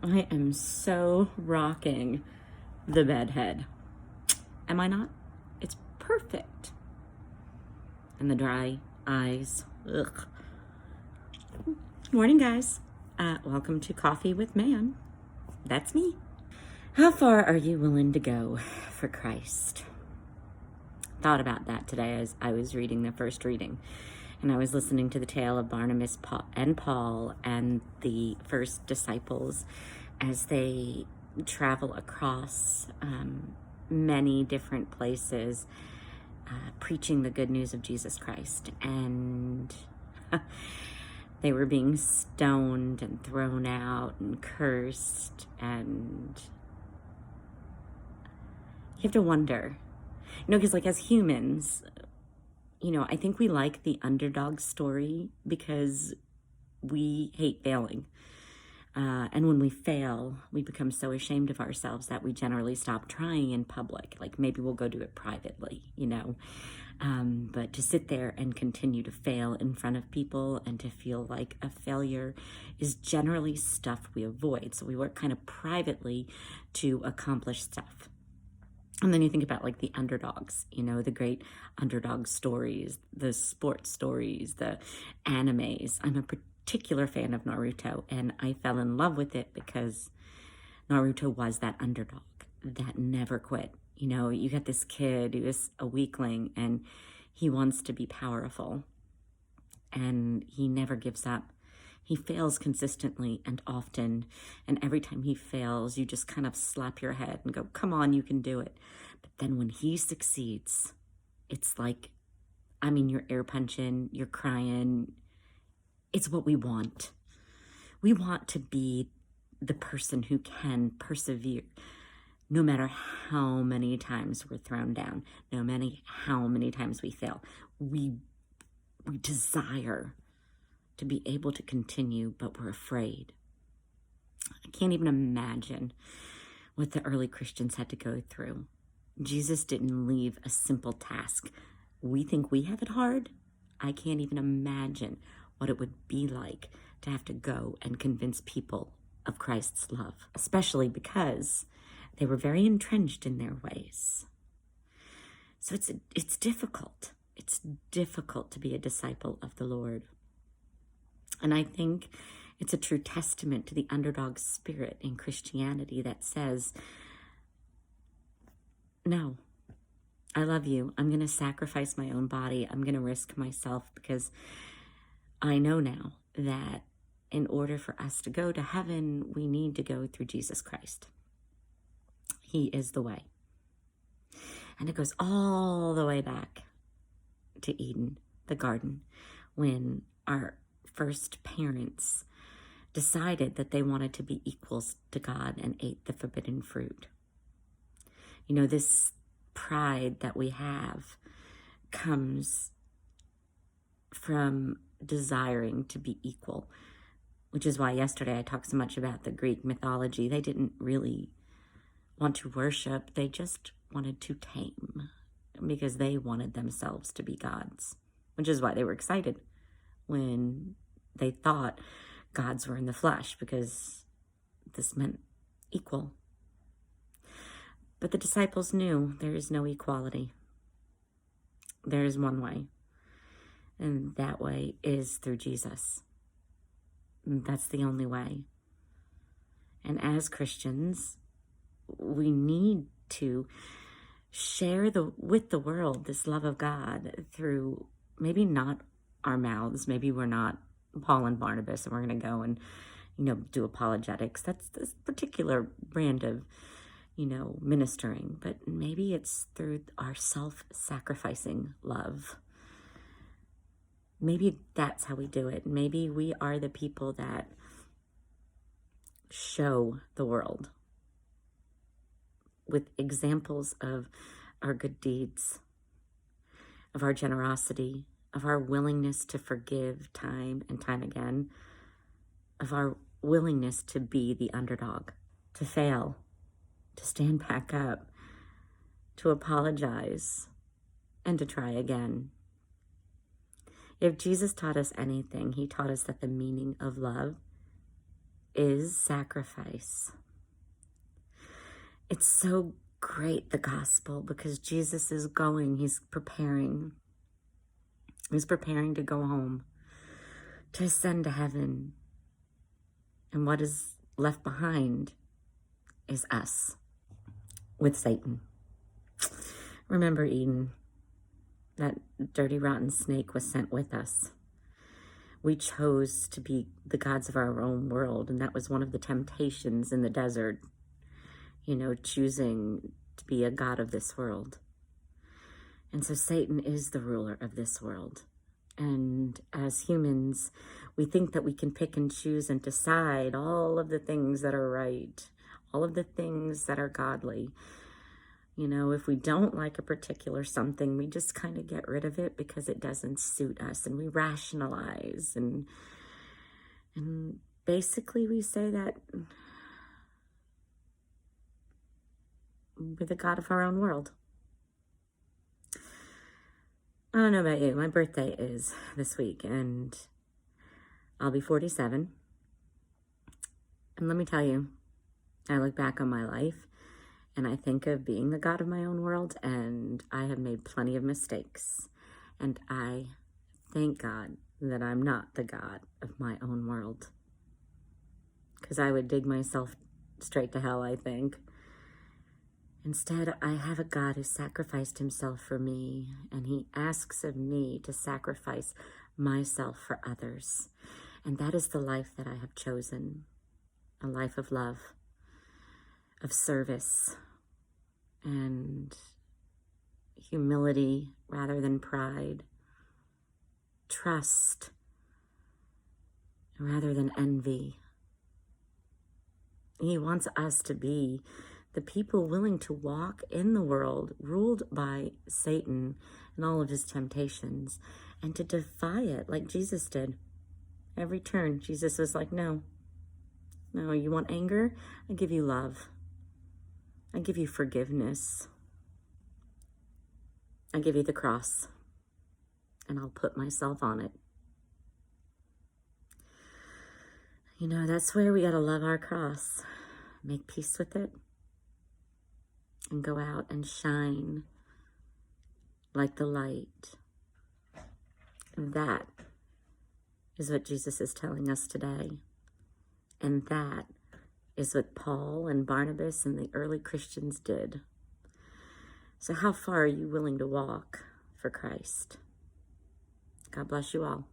I am so rocking the bedhead. Am I not? It's perfect. And the dry eyes. Ugh. Morning, guys. Welcome to Coffee with Man. That's me. How far are you willing to go for Christ? Thought about that today as I was reading the first reading. And I was listening to the tale of Barnabas and Paul and the first disciples as they travel across many different places, preaching the good news of Jesus Christ. And they were being stoned and thrown out and cursed. And you have to wonder, because like as humans, I think we like the underdog story because we hate failing. And when we fail, we become so ashamed of ourselves that we generally stop trying in public. Like maybe we'll go do it privately, But to sit there and continue to fail in front of people and to feel like a failure is generally stuff we avoid. So we work kind of privately to accomplish stuff. And then you think about like the underdogs, the great underdog stories, the sports stories, the animes. I'm a particular fan of Naruto, and I fell in love with it because Naruto was that underdog that never quit. You got this kid who is a weakling and he wants to be powerful and he never gives up. He fails consistently and often, and every time he fails, you just kind of slap your head and go, come on, you can do it. But then when he succeeds, it's like, you're air punching, you're crying. It's what we want. We want to be the person who can persevere no matter how many times we're thrown down, no matter how many times we fail. We desire to be able to continue, but we're afraid. I can't even imagine what the early Christians had to go through. Jesus didn't leave a simple task. We think we have it hard. I can't even imagine what it would be like to have to go and convince people of Christ's love, especially because they were very entrenched in their ways. So it's difficult. It's difficult to be a disciple of the Lord. And I think it's a true testament to the underdog spirit in Christianity that says, no, I love you. I'm going to sacrifice my own body. I'm going to risk myself because I know now that in order for us to go to heaven, we need to go through Jesus Christ. He is the way. And it goes all the way back to Eden, the garden, when our first parents decided that they wanted to be equals to God and ate the forbidden fruit. This pride that we have comes from desiring to be equal, which is why yesterday I talked so much about the Greek mythology. They didn't really want to worship. They just wanted to tame because they wanted themselves to be gods, which is why they were excited when they thought gods were in the flesh, because this meant equal. But the disciples knew there is no equality. There is one way, and that way is through Jesus. That's the only way. And as Christians, we need to share with the world this love of God through maybe not our mouths. Maybe we're not Paul and Barnabas and we're going to go and, do apologetics. That's this particular brand of, ministering. But maybe it's through our self-sacrificing love. Maybe that's how we do it. Maybe we are the people that show the world with examples of our good deeds, of our generosity, of our willingness to forgive time and time again, of our willingness to be the underdog, to fail, to stand back up, to apologize, and to try again. If Jesus taught us anything, he taught us that the meaning of love is sacrifice. It's so great, the gospel, because Jesus is going, he's preparing to go home, to ascend to heaven. And what is left behind is us with Satan. Remember Eden, that dirty, rotten snake was sent with us. We chose to be the gods of our own world, and that was one of the temptations in the desert, choosing to be a god of this world. And so Satan is the ruler of this world. And as humans, we think that we can pick and choose and decide all of the things that are right, all of the things that are godly. If we don't like a particular something, we just kind of get rid of it because it doesn't suit us, and we rationalize, and basically we say that we're the god of our own world. I don't know about you. My birthday is this week, and I'll be 47. And let me tell you, I look back on my life, and I think of being the god of my own world, and I have made plenty of mistakes. And I thank God that I'm not the god of my own world, because I would dig myself straight to hell, I think. Instead, I have a God who sacrificed himself for me, and he asks of me to sacrifice myself for others. And that is the life that I have chosen, a life of love, of service, and humility rather than pride, trust rather than envy. He wants us to be the people willing to walk in the world ruled by Satan and all of his temptations, and to defy it like Jesus did. Every turn, Jesus was like, no, you want anger? I give you love. I give you forgiveness. I give you the cross, and I'll put myself on it. That's where we got to love our cross, make peace with it, and go out and shine like the light. That is what Jesus is telling us today. And that is what Paul and Barnabas and the early Christians did. So how far are you willing to walk for Christ? God bless you all.